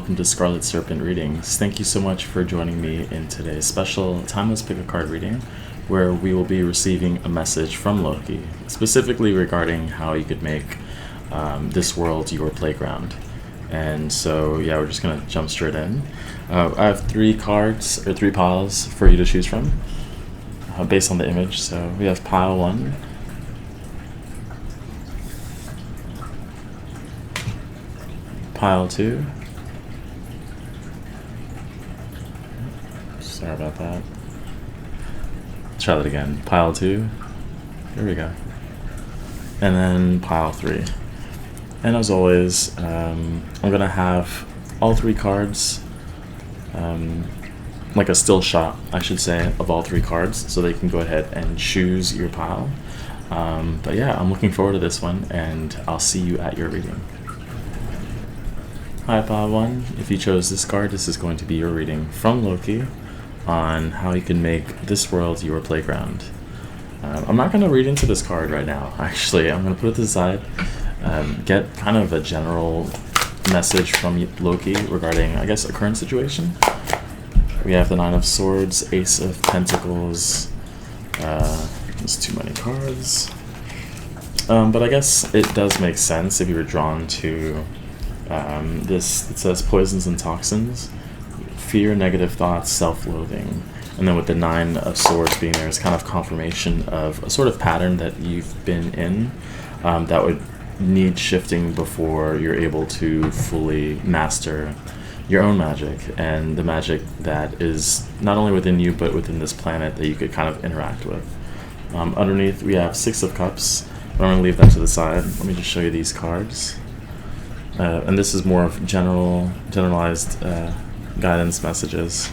welcome to Scarlet Serpent readings. Thank you so much for joining me in today's special Timeless Pick a Card reading, where we will be receiving a message from Loki, specifically regarding how you could make this world your playground. And so, yeah, we're just going to jump straight in. I have three piles for you to choose from, based on the image. So we have pile 1, pile 2, sorry about that, try that again, pile 2, there we go, and then pile 3. And as always, I'm gonna have all 3 cards, like a still shot, I should say, of all 3 cards, so they can go ahead and choose your pile. But yeah, I'm looking forward to this one, and I'll see you at your reading. Hi, pile 1. If you chose this card, this is going to be your reading from Loki on how you can make this world your playground. I'm not going to read into this card right now, actually. I'm going to put it to the side, get kind of a general message from Loki regarding, I guess, a current situation. We have the 9 of Swords, Ace of Pentacles. There's too many cards. But I guess it does make sense if you were drawn to this. It says poisons and toxins, fear, negative thoughts, self-loathing. And then with the 9 of Swords being there is kind of confirmation of a sort of pattern that you've been in that would need shifting before you're able to fully master your own magic, and the magic that is not only within you but within this planet that you could kind of interact with. Underneath we have 6 of Cups. I'm going to leave that to the side. Let me just show you these cards. And this is more of generalized guidance messages.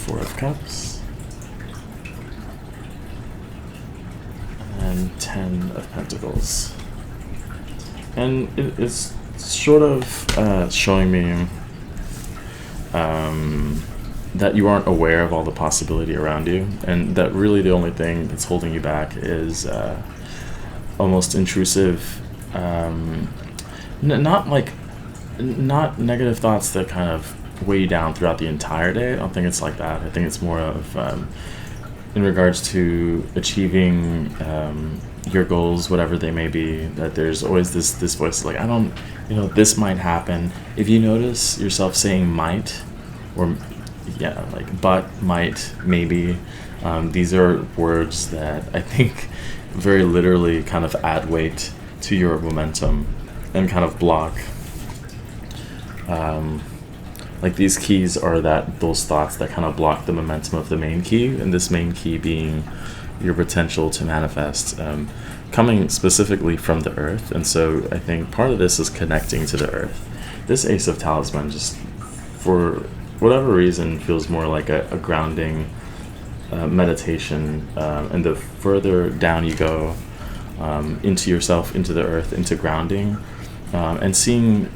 Four of Cups. And 10 of Pentacles. And it's sort of showing me that you aren't aware of all the possibility around you, and that really the only thing that's holding you back is almost intrusive, not negative thoughts that kind of weigh you down throughout the entire day. I don't think it's like that. I think it's more of in regards to achieving your goals, whatever they may be, that there's always this voice like, this might happen. If you notice yourself saying might, or but, might, maybe, these are words that I think very literally kind of add weight to your momentum and kind of block. Like these keys are those thoughts that kind of block the momentum of the main key, and this main key being your potential to manifest, coming specifically from the earth. And so I think part of this is connecting to the earth. This Ace of Talisman, just for whatever reason, feels more like a grounding meditation, and the further down you go into yourself, into the earth, into grounding, and seeing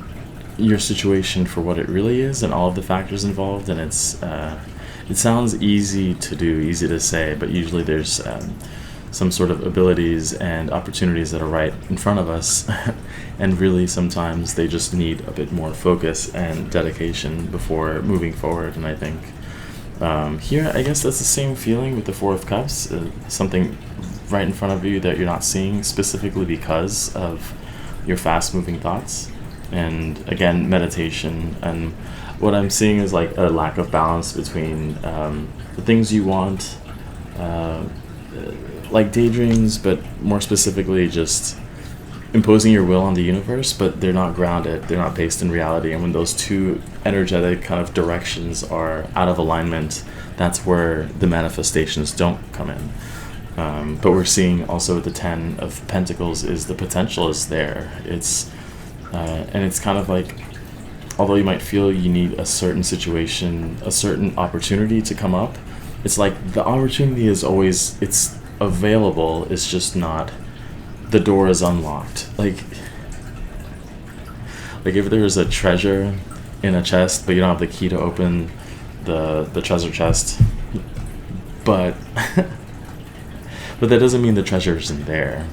your situation for what it really is and all of the factors involved. And it sounds easy to do, easy to say, but usually there's some sort of abilities and opportunities that are right in front of us and really sometimes they just need a bit more focus and dedication before moving forward. And I think here, I guess that's the same feeling with the 4 of Cups, something right in front of you that you're not seeing, specifically because of your fast-moving thoughts. And again, meditation, and what I'm seeing is like a lack of balance between the things you want, like daydreams, but more specifically just imposing your will on the universe, but they're not grounded, they're not based in reality. And when those two energetic kind of directions are out of alignment, that's where the manifestations don't come in. But we're seeing also with the 10 of Pentacles is the potential is there. And it's kind of like, although you might feel you need a certain situation, a certain opportunity to come up, it's like the opportunity is always, it's available, it's just not, the door is unlocked. Like if there's a treasure in a chest, but you don't have the key to open the treasure chest, but that doesn't mean the treasure isn't there.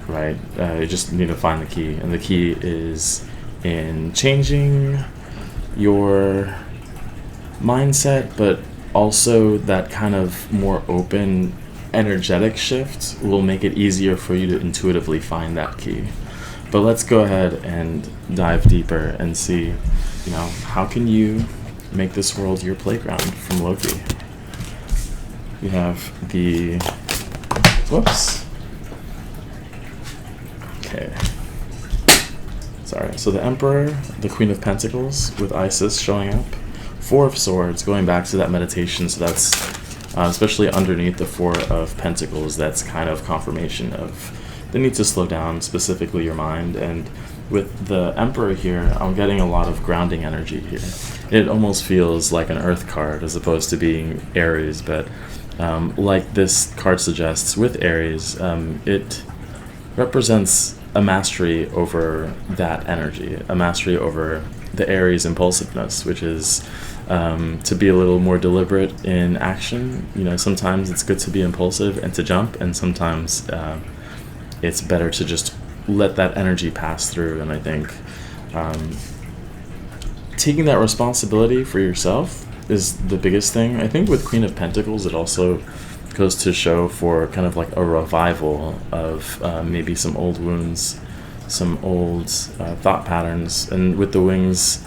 right? You just need to find the key, and the key is in changing your mindset, but also that kind of more open energetic shift will make it easier for you to intuitively find that key. But let's go ahead and dive deeper and see, how can you make this world your playground from Loki. We have the, whoops. Okay. Sorry. So the Emperor, the Queen of Pentacles with Isis showing up. Four of Swords, going back to that meditation. So that's especially underneath the Four of Pentacles, that's kind of confirmation of the need to slow down, specifically your mind. And with the Emperor here, I'm getting a lot of grounding energy here. It almost feels like an Earth card as opposed to being Aries, but like this card suggests with Aries, it represents a mastery over that energy, a mastery over the Aries impulsiveness, which is to be a little more deliberate in action. Sometimes it's good to be impulsive and to jump, and sometimes it's better to just let that energy pass through. And I think taking that responsibility for yourself is the biggest thing. I think with Queen of Pentacles, it also goes to show for kind of like a revival of maybe some old wounds, some old thought patterns. And with the wings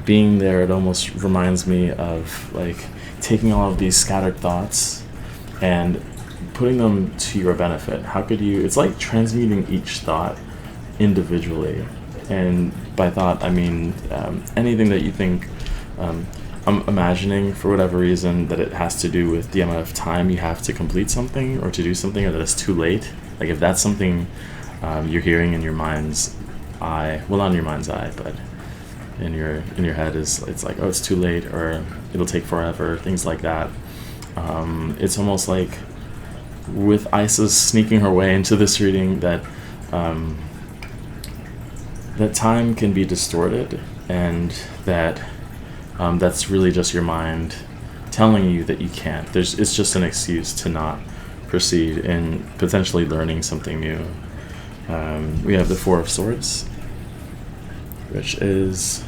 being there, it almost reminds me of like taking all of these scattered thoughts and putting them to your benefit. How could you, it's like transmuting each thought individually. And by thought, I mean anything that you think, I'm imagining for whatever reason that it has to do with the amount of time you have to complete something or to do something, or that it's too late. Like if that's something you're hearing in your mind's eye, well, not in your mind's eye, but in your head, it's like, oh, it's too late, or it'll take forever, things like that. It's almost like with Isis sneaking her way into this reading that that time can be distorted, and that that's really just your mind telling you that you can't. It's just an excuse to not proceed in potentially learning something new. We have the Four of Swords, which is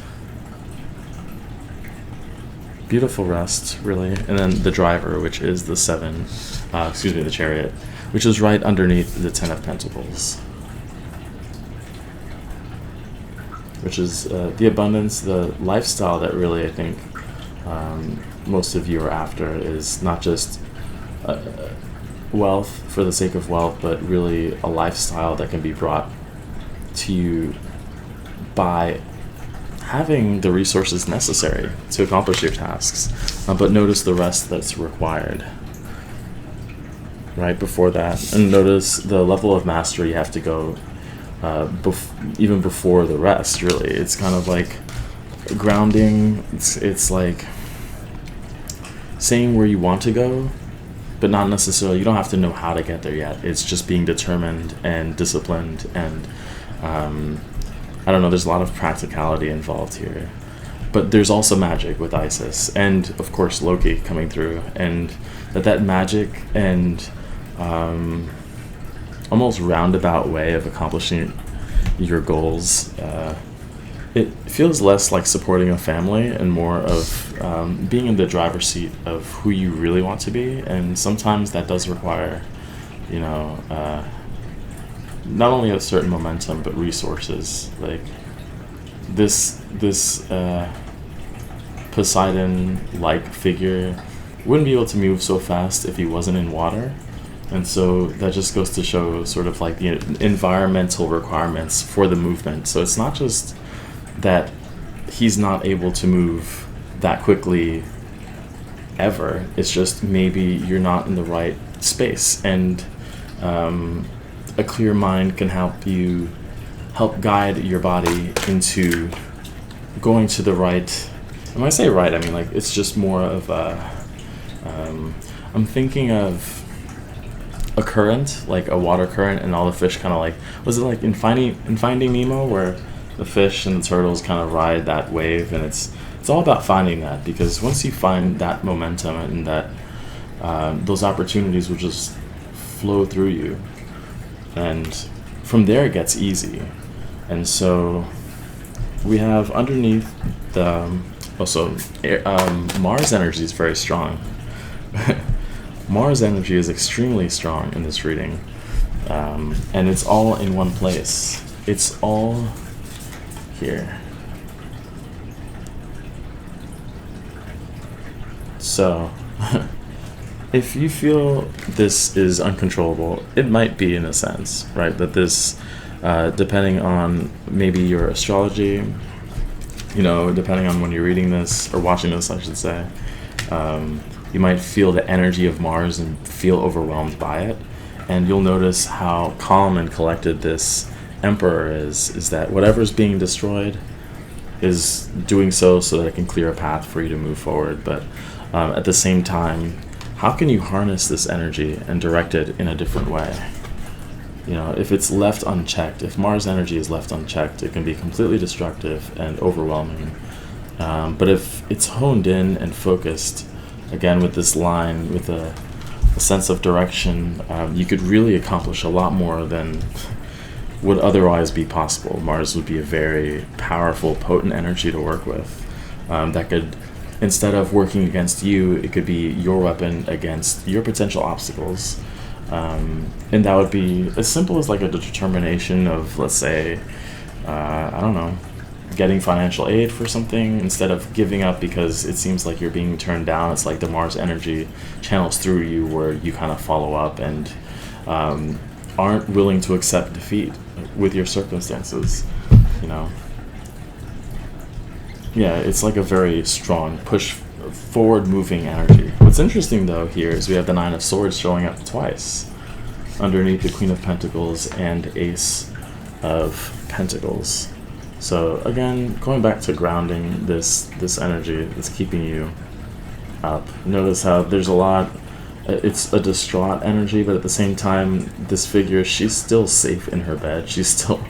beautiful rest, really. And then the Driver, which is the the Chariot, which is right underneath the Ten of Pentacles, which is the abundance, the lifestyle that really I think most of you are after, is not just wealth for the sake of wealth, but really a lifestyle that can be brought to you by having the resources necessary to accomplish your tasks, but notice the rest that's required right before that, and notice the level of mastery you have to go even before the rest. Really, it's kind of like grounding. It's like saying where you want to go, but not necessarily, you don't have to know how to get there yet. It's just being determined and disciplined, and I don't know, there's a lot of practicality involved here. But there's also magic with Isis, and of course Loki coming through, and that magic and almost roundabout way of accomplishing your goals, it feels less like supporting a family and more of being in the driver's seat of who you really want to be. And sometimes that does require, not only a certain momentum, but resources. Like this Poseidon-like figure wouldn't be able to move so fast if he wasn't in water. And so that just goes to show sort of like the environmental requirements for the movement. So it's not just that he's not able to move that quickly ever. It's just maybe you're not in the right space. And a clear mind can help guide your body into going to the right. And when I say right, I mean like it's just more of I'm thinking of a current, like a water current, and all the fish kind of like, was it like in Finding Nemo, where the fish and the turtles kind of ride that wave? And it's all about finding that, because once you find that momentum and that those opportunities will just flow through you. And from there it gets easy. And so we have underneath the also Mars energy is very strong. Mars energy is extremely strong in this reading, and it's all in one place. It's all here. So if you feel this is uncontrollable, it might be, in a sense, right? That this, depending on maybe your astrology, depending on when you're reading this, or watching this, I should say, you might feel the energy of Mars and feel overwhelmed by it. And you'll notice how calm and collected this Emperor is that whatever's being destroyed is doing so that it can clear a path for you to move forward. But at the same time, how can you harness this energy and direct it in a different way? If it's left unchecked, if Mars energy is left unchecked, it can be completely destructive and overwhelming. But if it's honed in and focused, again with this line, with a sense of direction, you could really accomplish a lot more than would otherwise be possible. Mars would be a very powerful, potent energy to work with. That could, instead of working against you, it could be your weapon against your potential obstacles. And that would be as simple as like a determination of, let's say, getting financial aid for something. Instead of giving up because it seems like you're being turned down, it's like the Mars energy channels through you where you kind of follow up and aren't willing to accept defeat with your circumstances. Yeah, it's like a very strong push forward moving energy. What's interesting though here is we have the Nine of Swords showing up twice underneath the Queen of Pentacles and Ace of Pentacles. So again, going back to grounding this energy that's keeping you up. Notice how there's a lot, it's a distraught energy, but at the same time, this figure, she's still safe in her bed. She's still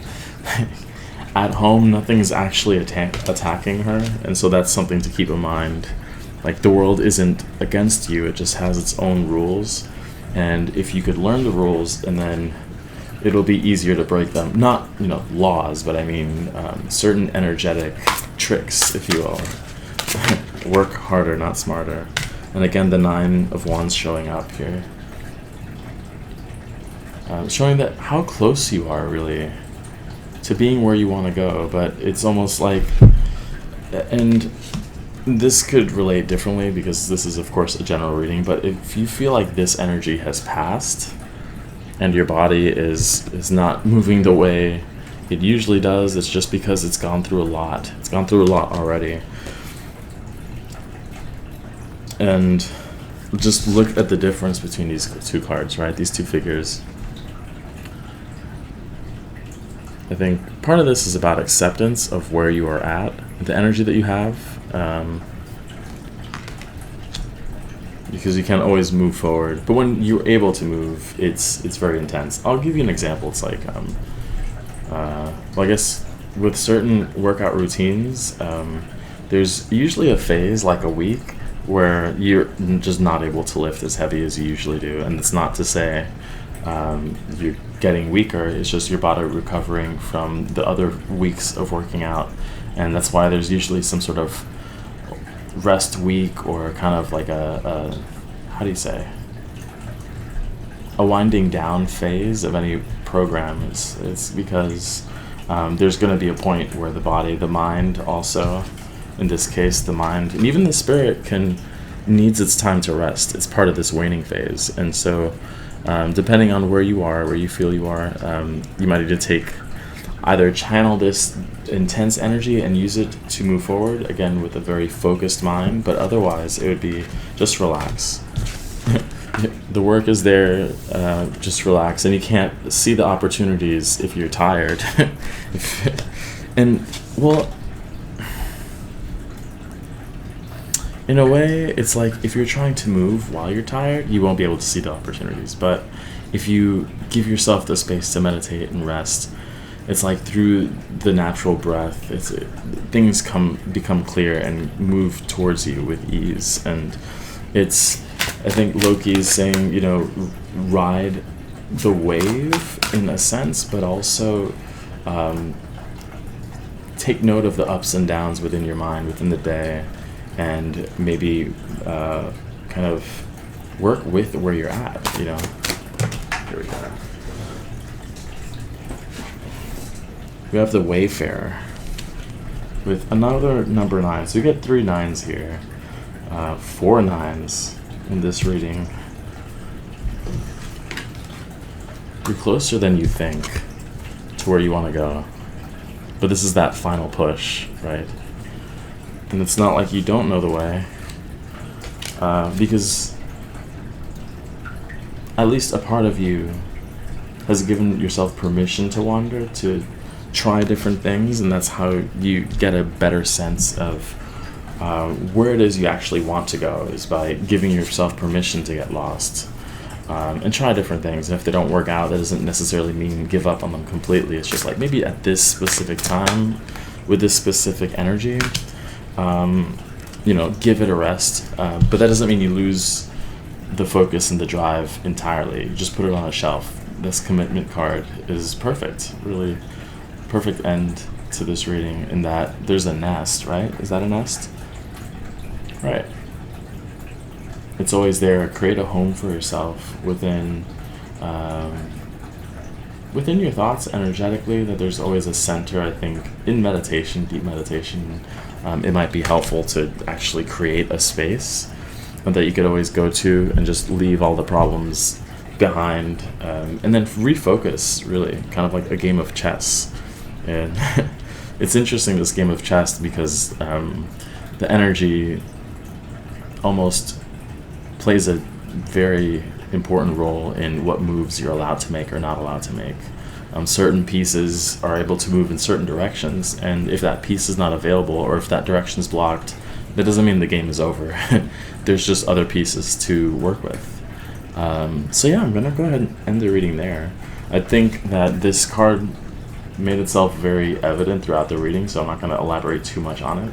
at home. Nothing's actually attacking her, and so that's something to keep in mind. Like, the world isn't against you, it just has its own rules, and if you could learn the rules, and then it'll be easier to break them. Not, laws, but I mean certain energetic tricks, if you will. Work harder, not smarter. And again, the Nine of Wands showing up here. Showing that how close you are, really, to being where you want to go. But it's almost like, and this could relate differently because this is, of course, a general reading, but if you feel like this energy has passed and your body is not moving the way it usually does, it's just because it's gone through a lot. It's gone through a lot already. And just look at the difference between these two cards, right? These two figures. I think part of this is about acceptance of where you are at, the energy that you have, because you can't always move forward. But when you're able to move, it's very intense. I'll give you an example. It's like, I guess with certain workout routines, there's usually a phase, like a week, where you're just not able to lift as heavy as you usually do. And it's not to say you're getting weaker, it's just your body recovering from the other weeks of working out. And that's why there's usually some sort of rest week, or kind of like a how do you say, a winding down phase of any program. It's because there's going to be a point where the body, the mind also, in this case the mind, and even the spirit needs its time to rest. It's part of this waning phase. And so depending on where you are, where you feel you are, you might need to either channel this intense energy and use it to move forward, again with a very focused mind, but otherwise it would be just relax. The work is there, just relax. And you can't see the opportunities if you're tired. And, well, in a way, it's like if you're trying to move while you're tired, you won't be able to see the opportunities. But if you give yourself the space to meditate and rest, it's like through the natural breath, things become clear and move towards you with ease. And I think Loki is saying, ride the wave in a sense, but also take note of the ups and downs within your mind within the day, and maybe kind of work with where you're at. Here we go. We have the Wayfarer with another number 9. So you get 3 9s here, 4 9s in this reading. You're closer than you think to where you want to go. But this is that final push, right? And it's not like you don't know the way, because at least a part of you has given yourself permission to wander, to try different things, and that's how you get a better sense of where it is you actually want to go, is by giving yourself permission to get lost and try different things. And if they don't work out, that doesn't necessarily mean give up on them completely. It's just like maybe at this specific time with this specific energy, give it a rest, but that doesn't mean you lose the focus and the drive entirely. You just put it on a shelf. This commitment card is perfect, really perfect end to this reading, in that there's a nest, right? Is that a nest? Right. It's always there. Create a home for yourself within your thoughts energetically, that there's always a center. I think in meditation, deep meditation, it might be helpful to actually create a space that you could always go to and just leave all the problems behind, and then refocus, really, kind of like a game of chess. And it's interesting, this game of chess, because the energy almost plays a very important role in what moves you're allowed to make or not allowed to make. Certain pieces are able to move in certain directions, and if that piece is not available, or if that direction is blocked, that doesn't mean the game is over. There's just other pieces to work with. So yeah, I'm going to go ahead and end the reading there. I think that this card made itself very evident throughout the reading, so I'm not going to elaborate too much on it.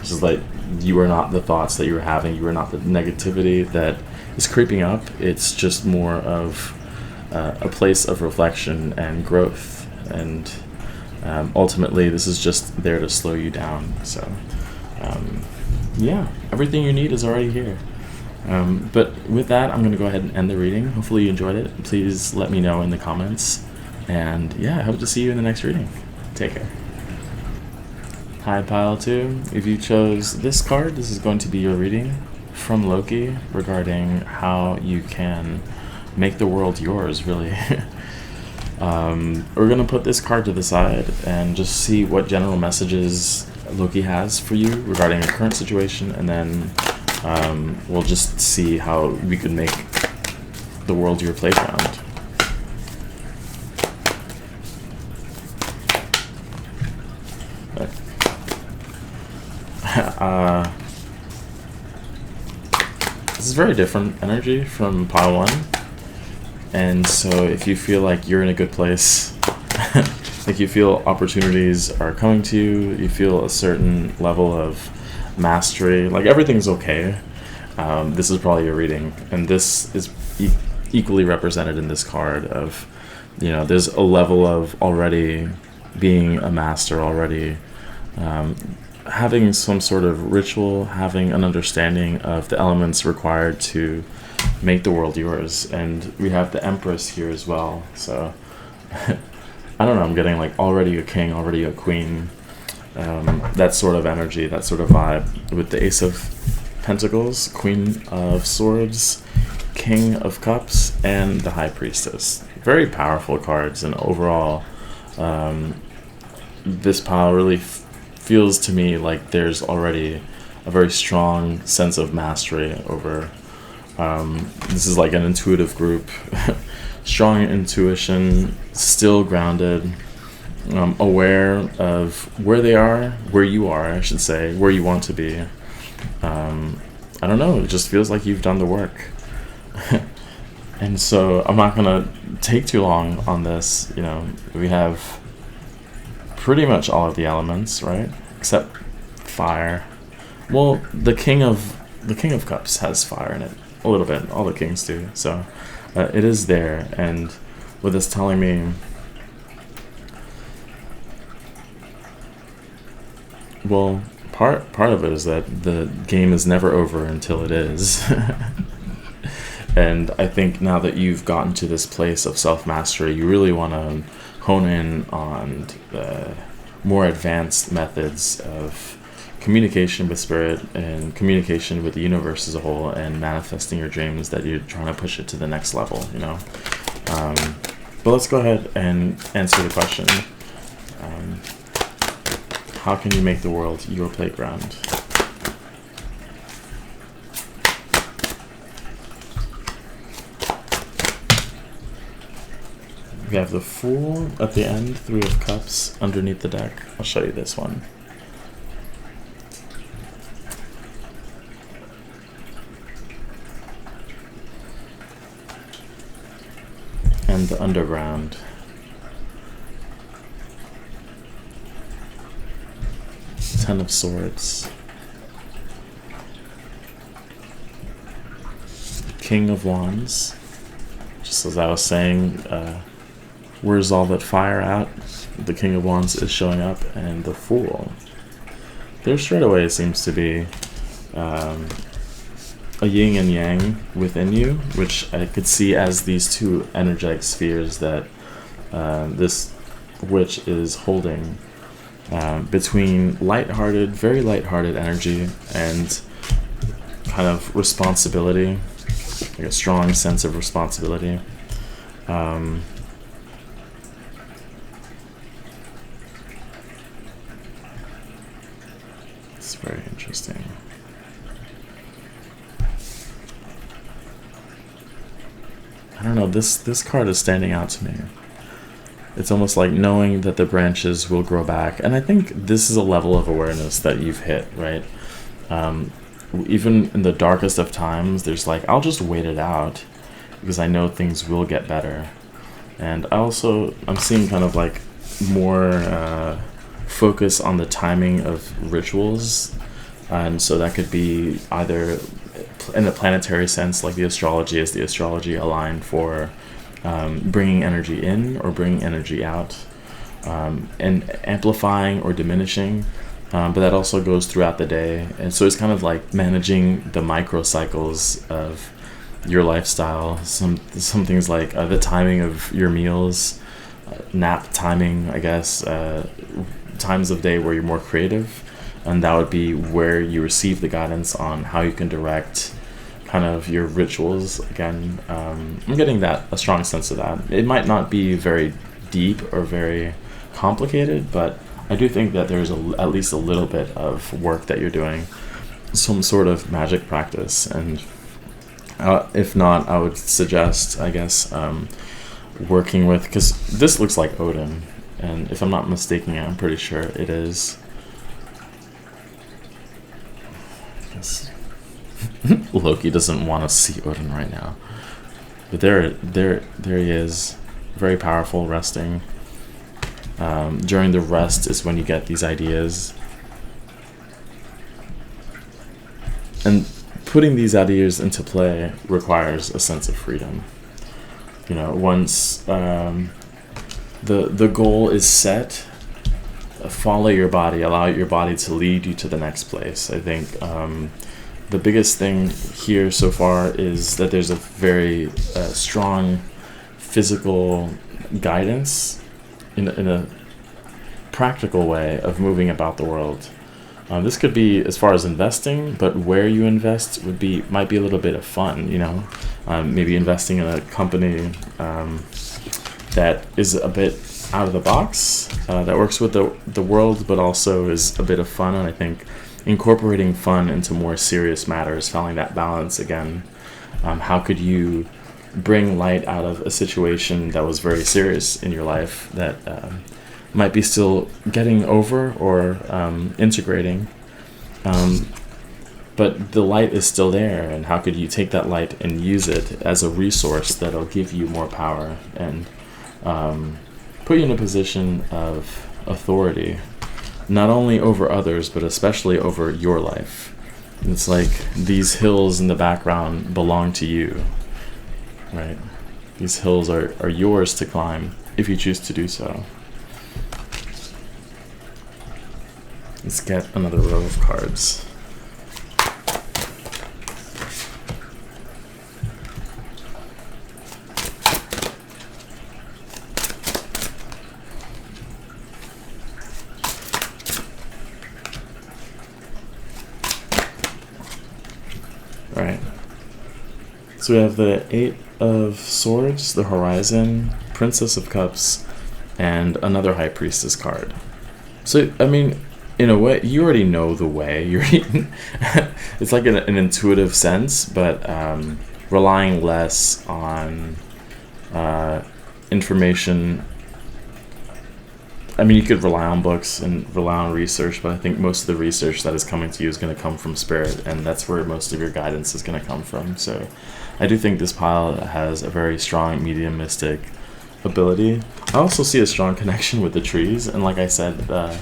It's just like, you are not the thoughts that you were having, you are not the negativity that is creeping up. It's just more of a place of reflection and growth, and ultimately this is just there to slow you down. So everything you need is already here. But with that, I'm going to go ahead and end the reading. Hopefully you enjoyed it. Please let me know in the comments, and I hope to see you in the next reading. Take care. Hi, Pile 2. If you chose this card, this is going to be your reading from Loki regarding how you can make the world yours, really. We're going to put this card to the side and just see what general messages Loki has for you regarding your current situation, and then we'll just see how we could make the world your playground. This is very different energy from pile 1, and so if you feel like you're in a good place, like you feel opportunities are coming to you, you feel a certain level of mastery, like everything's okay, this is probably your reading. And this is equally represented in this card of, there's a level of already being a master, already having some sort of ritual, having an understanding of the elements required to make the world yours. And we have the Empress here as well, so I don't know, I'm getting like already a king, already a queen, that sort of energy, that sort of vibe, with the Ace of Pentacles, Queen of Swords, King of Cups, and the High Priestess. Very powerful cards, and overall this pile really feels to me like there's already a very strong sense of mastery over, this is like an intuitive group, strong intuition, still grounded, aware of where they are, where you are, I should say, where you want to be. I don't know, it just feels like you've done the work. And so I'm not gonna take too long on this. We have pretty much all of the elements, right? Except fire. Well, the King of Cups has fire in it. a little bit. All the kings do. So it is there, and what it's telling me, well, part of it is that the game is never over until it is. And I think now that you've gotten to this place of self-mastery, you really want to hone in on the more advanced methods of communication with spirit and communication with the universe as a whole, and manifesting your dreams, that you're trying to push it to the next level, you know. But let's go ahead and answer the question. How can you make the world your playground? We have the Fool at the end, 3 of Cups underneath the deck. I'll show you this one. And the Underground. Ten of Swords. King of Wands. Just as I was saying, where's all that fire at? The King of Wands is showing up, and the Fool. There straight away seems to be a yin and yang within you, which I could see as these two energetic spheres that this witch is holding, between lighthearted, very lighthearted energy and kind of responsibility, like a strong sense of responsibility. It's very interesting. I don't know, this card is standing out to me. It's almost like knowing that the branches will grow back. And I think this is a level of awareness that you've hit, right? Even in the darkest of times, there's like, I'll just wait it out because I know things will get better. And I'm seeing kind of like more focus on the timing of rituals. And so that could be either in a planetary sense, like the astrology, is the astrology aligned for bringing energy in or bringing energy out, and amplifying or diminishing, but that also goes throughout the day. And so it's kind of like managing the micro cycles of your lifestyle. Some things like the timing of your meals, nap timing, I guess, times of day where you're more creative, and that would be where you receive the guidance on how you can direct kind of your rituals. Again, I'm getting a strong sense of that. It might not be very deep or very complicated, but I do think that there's at least a little bit of work that you're doing, some sort of magic practice. And if not, I would suggest, I guess, working with, because this looks like Odin, and if I'm not mistaken, I'm pretty sure it is. Loki doesn't want to see Odin right now, but there he is, very powerful, resting. During the rest is when you get these ideas, and putting these ideas into play requires a sense of freedom. You know, once the goal is set, follow your body, allow your body to lead you to the next place. I think the biggest thing here so far is that there's a very strong physical guidance in a practical way of moving about the world. This could be as far as investing, but where you invest might be a little bit of fun, you know. Maybe investing in a company that is a bit out of the box, that works with the world, but also is a bit of fun. And I think incorporating fun into more serious matters, finding that balance again. How could you bring light out of a situation that was very serious in your life that might be still getting over or integrating, but the light is still there, and how could you take that light and use it as a resource that'll give you more power and put you in a position of authority, not only over others, but especially over your life. It's like these hills in the background belong to you, right? These hills are yours to climb if you choose to do so. Let's get another row of cards. Alright. So we have the Eight of Swords, the Horizon, Princess of Cups, and another High Priestess card. So, I mean, in a way, you already know the way. It's like an intuitive sense, but relying less on information. I mean, you could rely on books and rely on research, but I think most of the research that is coming to you is going to come from spirit, and that's where most of your guidance is going to come from. So I do think this pile has a very strong mediumistic ability. I also see a strong connection with the trees, and like I said,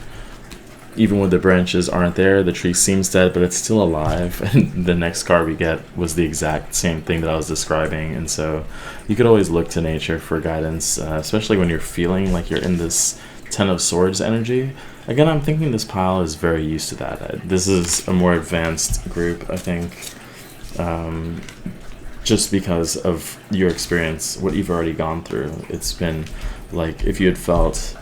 even when the branches aren't there, the tree seems dead, but it's still alive. And the next card we get was the exact same thing that I was describing. And so you could always look to nature for guidance, especially when you're feeling like you're in this Ten of Swords energy. Again, I'm thinking this pile is very used to that. This is a more advanced group, I think, just because of your experience, what you've already gone through. It's been like if you had felt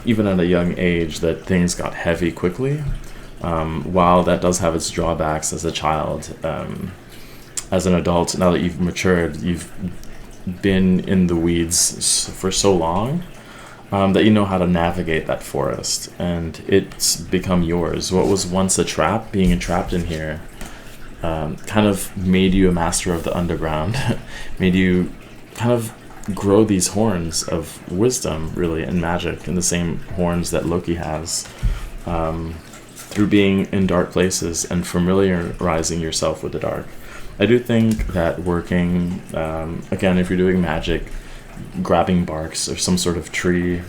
even at a young age that things got heavy quickly, while that does have its drawbacks as a child, as an adult, now that you've matured, you've been in the weeds for so long that you know how to navigate that forest, and it's become yours. What was once a trap, being entrapped in here, kind of made you a master of the underground, made you kind of grow these horns of wisdom, really, and magic, and the same horns that Loki has, through being in dark places and familiarizing yourself with the dark. I do think that working, again, if you're doing magic, grabbing barks or some sort of tree,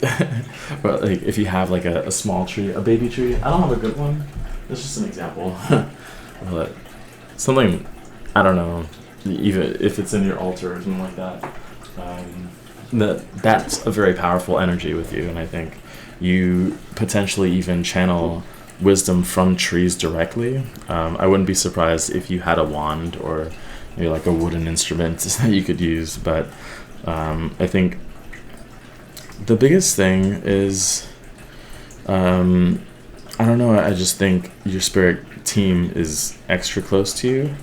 but like if you have like a small tree, a baby tree, I don't have a good one, it's just an example. But something, I don't know, even if it's in your altar or something like that, that's a very powerful energy with you, and I think you potentially even channel wisdom from trees directly. I wouldn't be surprised if you had a wand or maybe like a wooden instrument that you could use, but I think the biggest thing is, I don't know, I just think your spirit team is extra close to you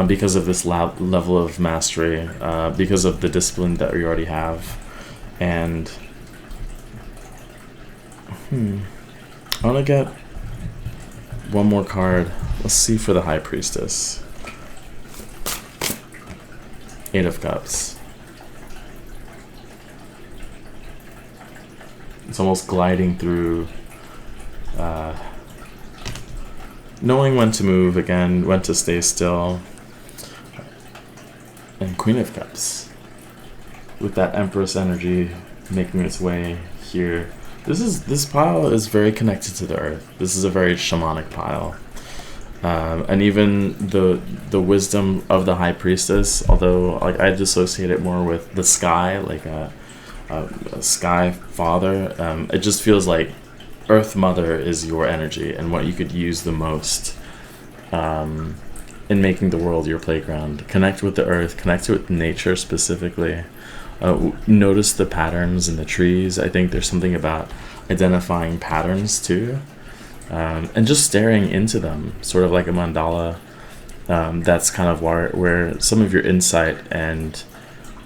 because of this level of mastery, because of the discipline that you already have. And I want to get one more card. Let's see for the High Priestess. Eight of Cups. It's almost gliding through, knowing when to move again, when to stay still. And Queen of Cups, with that Empress energy making its way here. This pile is very connected to the earth. This is a very shamanic pile. And even the wisdom of the High Priestess, although like I dissociate it more with the sky, like a sky father, it just feels like Earth Mother is your energy and what you could use the most in making the world your playground. Connect with the earth, connect with nature specifically. Notice the patterns in the trees. I think there's something about identifying patterns too, and just staring into them, sort of like a mandala. That's kind of where some of your insight and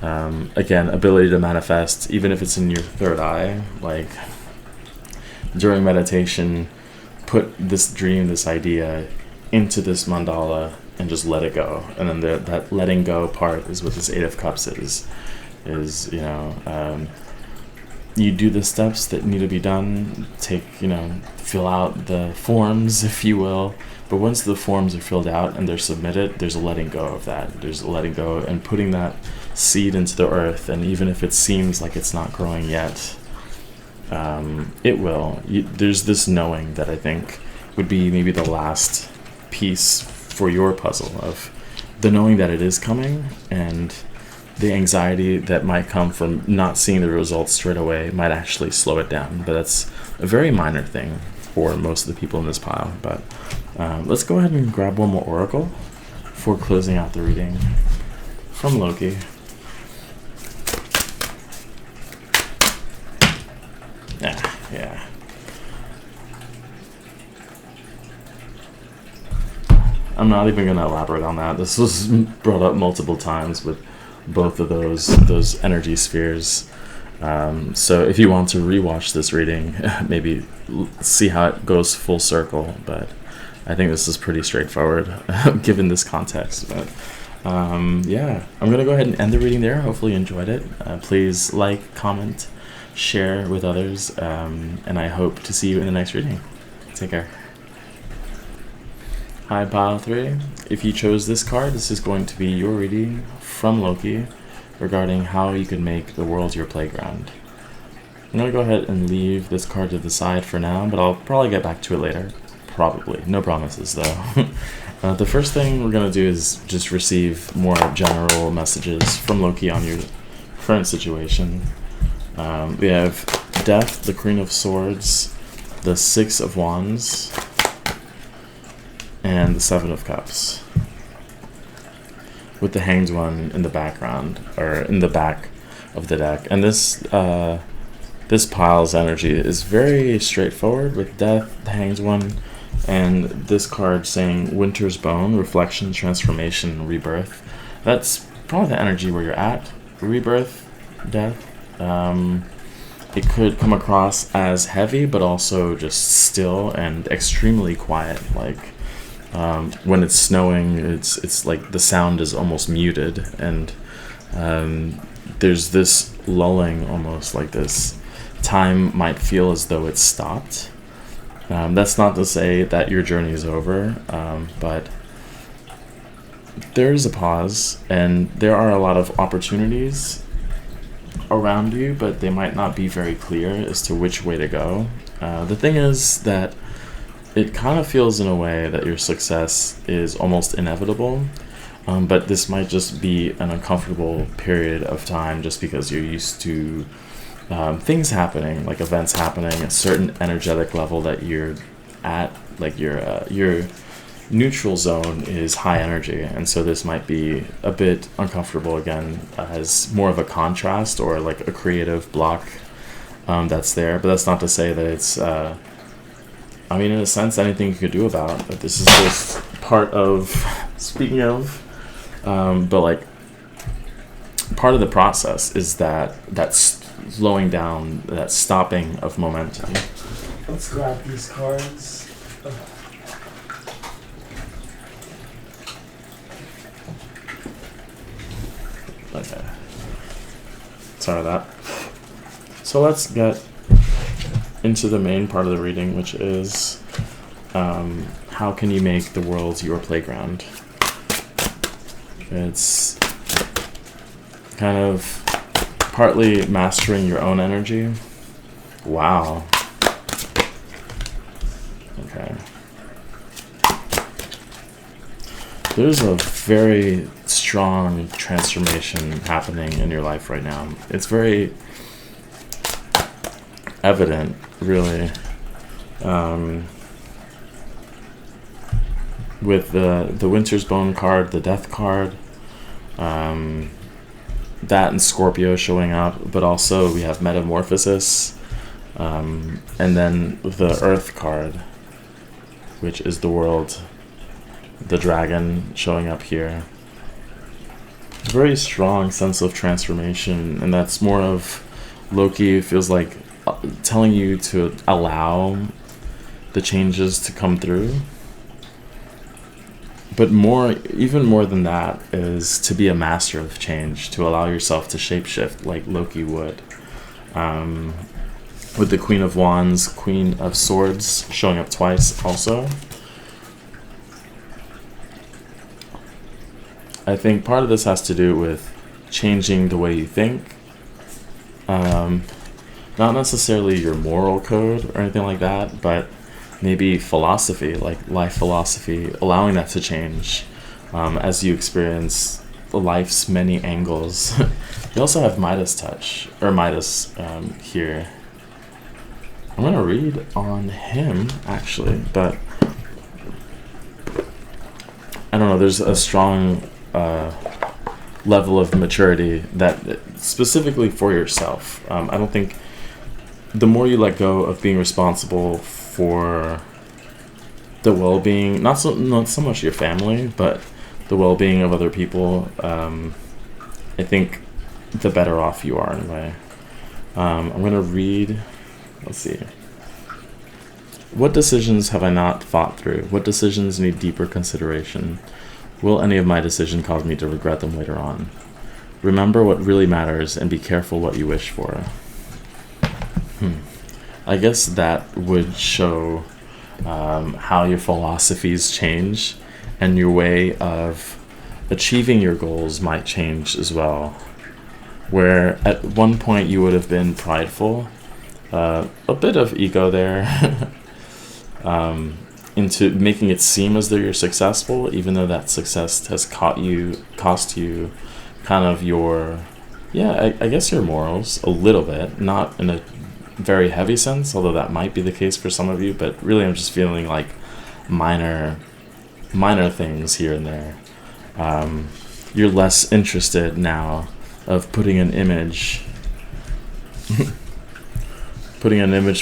again, ability to manifest, even if it's in your third eye, like during meditation, put this dream, this idea into this mandala and just let it go. And then that letting go part is what this Eight of Cups is you do the steps that need to be done, fill out the forms, if you will. But once the forms are filled out and they're submitted, there's a letting go of that. There's a letting go and putting that seed into the earth. And even if it seems like it's not growing yet, it will. There's this knowing that I think would be maybe the last piece for your puzzle of the knowing that it is coming, and the anxiety that might come from not seeing the results straight away might actually slow it down. But that's a very minor thing for most of the people in this pile. But let's go ahead and grab one more oracle before closing out the reading from Loki. Yeah. I'm not even going to elaborate on that. This was brought up multiple times with both of those energy spheres. So if you want to rewatch this reading, maybe see how it goes full circle. But I think this is pretty straightforward given this context. But yeah, I'm going to go ahead and end the reading there. Hopefully you enjoyed it. Please like, comment, share with others, and I hope to see you in the next reading. Take care. Hi, Pile 3. If you chose this card, this is going to be your reading from Loki regarding how you can make the world your playground. I'm going to go ahead and leave this card to the side for now, but I'll probably get back to it later. Probably. No promises, though. The first thing we're going to do is just receive more general messages from Loki on your current situation. We have Death, the Queen of Swords, the Six of Wands, and the Seven of Cups, with the Hanged One in the background, or in the back of the deck. And this pile's energy is very straightforward, with Death, the Hanged One, and this card saying Winter's Bone, Reflection, Transformation, Rebirth. That's probably the energy where you're at. Rebirth, Death. It could come across as heavy, but also just still and extremely quiet. Like when it's snowing, it's like the sound is almost muted, and there's this lulling, almost like this time might feel as though it's stopped. That's not to say that your journey is over, but there's a pause, and there are a lot of opportunities around you, but they might not be very clear as to which way to go. The thing is that it kind of feels in a way that your success is almost inevitable, but this might just be an uncomfortable period of time just because you're used to things happening, like events happening, a certain energetic level that you're at, like your neutral zone is high energy, and so this might be a bit uncomfortable again as more of a contrast or like a creative block that's there. But that's not to say that it's I mean, in a sense, anything you could do about it. But this is just part of, speaking of, but like part of the process is that slowing down, that stopping of momentum. Let's grab these cards. Okay. Sorry about that. So let's get into the main part of the reading, which is how can you make the world your playground? It's kind of partly mastering your own energy. Wow. Okay. There's a very strong transformation happening in your life right now. It's very evident, really, with the Winter's Bone card, the Death card, that and Scorpio showing up, but also we have Metamorphosis, and then the Earth card, which is the world, the dragon showing up here. Very strong sense of transformation, and that's more of Loki feels like telling you to allow the changes to come through. But even more than that is to be a master of change, to allow yourself to shapeshift like Loki would. With the Queen of Wands, Queen of Swords showing up twice also. I think part of this has to do with changing the way you think. Not necessarily your moral code or anything like that, but maybe philosophy, like life philosophy, allowing that to change as you experience life's many angles. You also have Midas touch, or Midas here. I'm going to read on him, actually, but I don't know, there's a strong level of maturity that specifically for yourself. I don't think the more you let go of being responsible for the well-being, not so much your family, but the well-being of other people, I think the better off you are in a way. I'm going to read, let's see. What decisions have I not thought through? What decisions need deeper consideration? Will any of my decisions cause me to regret them later on? Remember what really matters and be careful what you wish for. I guess that would show how your philosophies change, and your way of achieving your goals might change as well. Where at one point you would have been prideful, a bit of ego there, into making it seem as though you're successful, even though that success has cost you kind of your, I guess your morals a little bit, not in a very heavy sense, although that might be the case for some of you, but really I'm just feeling like minor things here and there. You're less interested now of putting an image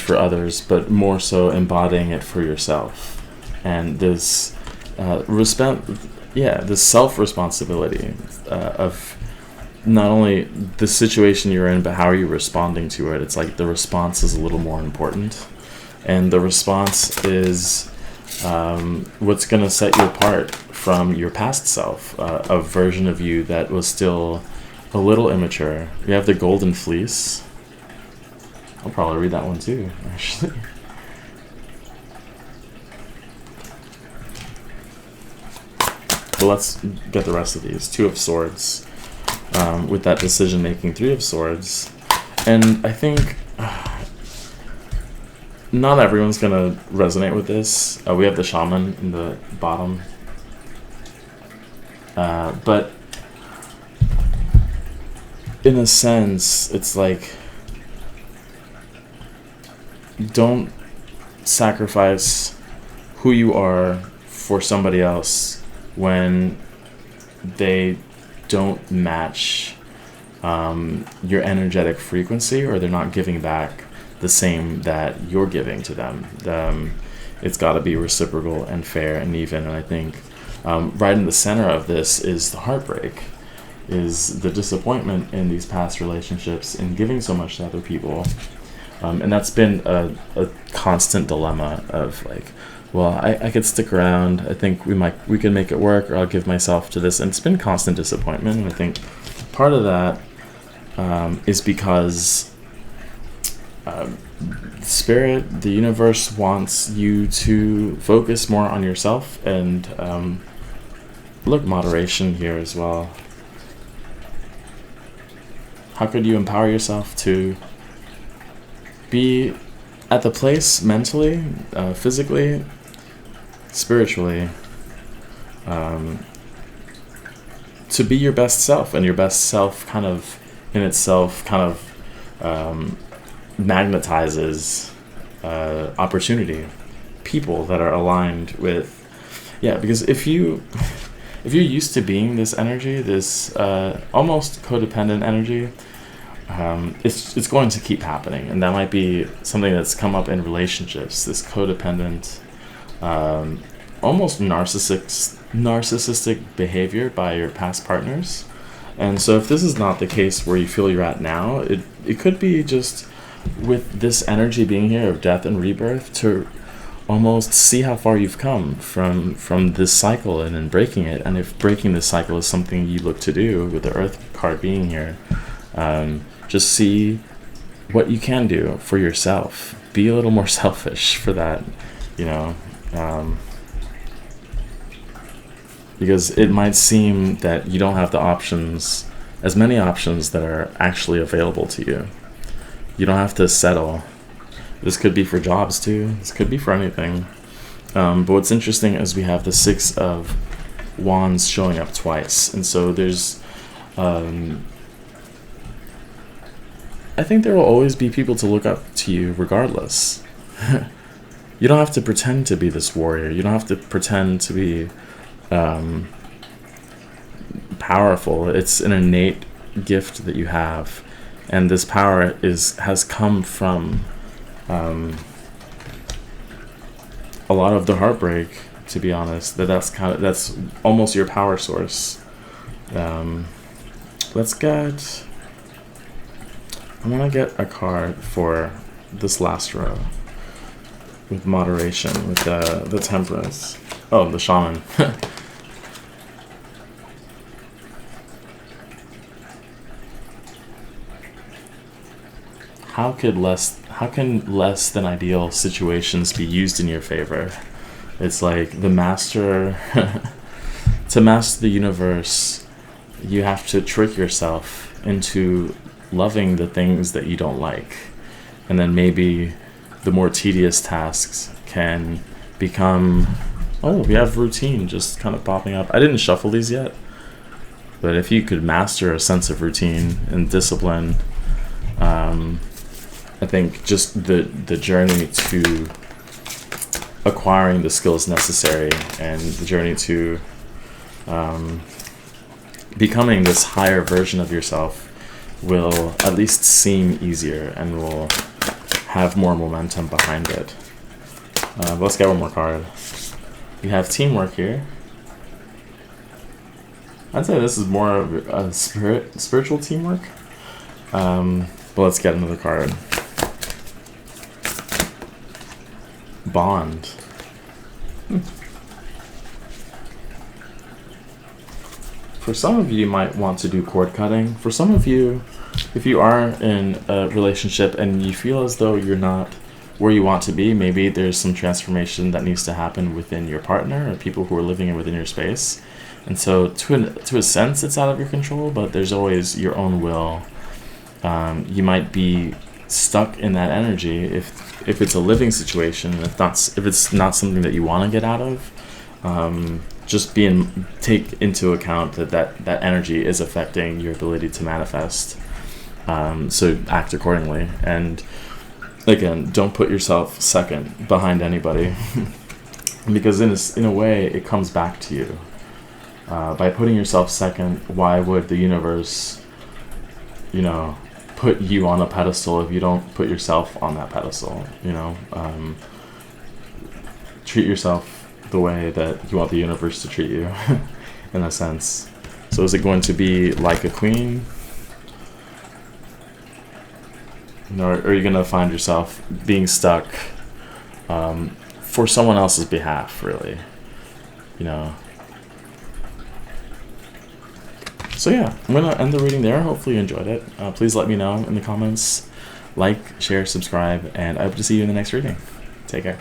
for others, but more so embodying it for yourself. And this this self-responsibility of not only the situation you're in, but how are you responding to it. It's like the response is a little more important, and the response is what's going to set you apart from your past self, a version of you that was still a little immature. You have the Golden Fleece. I'll probably read that one too, actually. But let's get the rest of these. 2 of Swords, with that decision making. 3 of Swords, and I think not everyone's gonna resonate with this. We have the Shaman in the bottom, but in a sense, it's like, don't sacrifice who you are for somebody else when they don't match your energetic frequency, or they're not giving back the same that you're giving to them. It's got to be reciprocal and fair and even. And I think right in the center of this is the heartbreak, is the disappointment in these past relationships and giving so much to other people. And that's been a constant dilemma of like, well, I could stick around. I think we can make it work, or I'll give myself to this. And it's been constant disappointment. And I think part of that is because Spirit, the universe, wants you to focus more on yourself, and look, moderation here as well. How could you empower yourself to be at the place mentally, physically, spiritually, to be your best self? And your best self kind of in itself kind of magnetizes opportunity, people that are aligned with, because if you're used to being this energy, this almost codependent energy, it's going to keep happening. And that might be something that's come up in relationships, this codependent, almost narcissistic behavior by your past partners. And so if this is not the case where you feel you're at now, it could be just with this energy being here of death and rebirth, to almost see how far you've come from this cycle and then breaking it. And if breaking this cycle is something you look to do, with the Earth card being here, just see what you can do for yourself. Be a little more selfish for that, because it might seem that you don't have as many options that are actually available to you. You don't have to settle. This could be for jobs too. This could be for anything. But what's interesting is we have the Six of Wands showing up twice. And so there's... I think there will always be people to look up to you regardless. You don't have to pretend to be this warrior. You don't have to pretend to be powerful. It's an innate gift that you have. And this power has come from a lot of the heartbreak, to be honest. That's almost your power source. Let's get... I want to get a card for this last row with moderation, with the Temperance. Oh, the Shaman. How can less than ideal situations be used in your favor? It's like the master. To master the universe, you have to trick yourself into loving the things that you don't like, and then maybe the more tedious tasks can become... Oh, we have routine just kind of popping up. I didn't shuffle these yet, but if you could master a sense of routine and discipline, I think just the journey to acquiring the skills necessary, and the journey to becoming this higher version of yourself will at least seem easier and will have more momentum behind it. Let's get one more card. We have teamwork here. I'd say this is more of a spiritual teamwork. But let's get another card. Bond. For some of you, you might want to do cord cutting. For some of you, if you are in a relationship and you feel as though you're not where you want to be, maybe there's some transformation that needs to happen within your partner or people who are living within your space. And so to a sense, it's out of your control, but there's always your own will. You might be stuck in that energy if it's a living situation, if it's not something that you want to get out of. Just take into account that energy is affecting your ability to manifest. So act accordingly. And again, don't put yourself second behind anybody, because in a way it comes back to you. By putting yourself second, why would the universe, put you on a pedestal if you don't put yourself on that pedestal? Treat yourself the way that you want the universe to treat you, in a sense. So is it going to be like a queen? Or are you going to find yourself being stuck for someone else's behalf, really? So yeah, I'm going to end the reading there. Hopefully you enjoyed it. Please let me know in the comments. Like, share, subscribe, and I hope to see you in the next reading. Take care.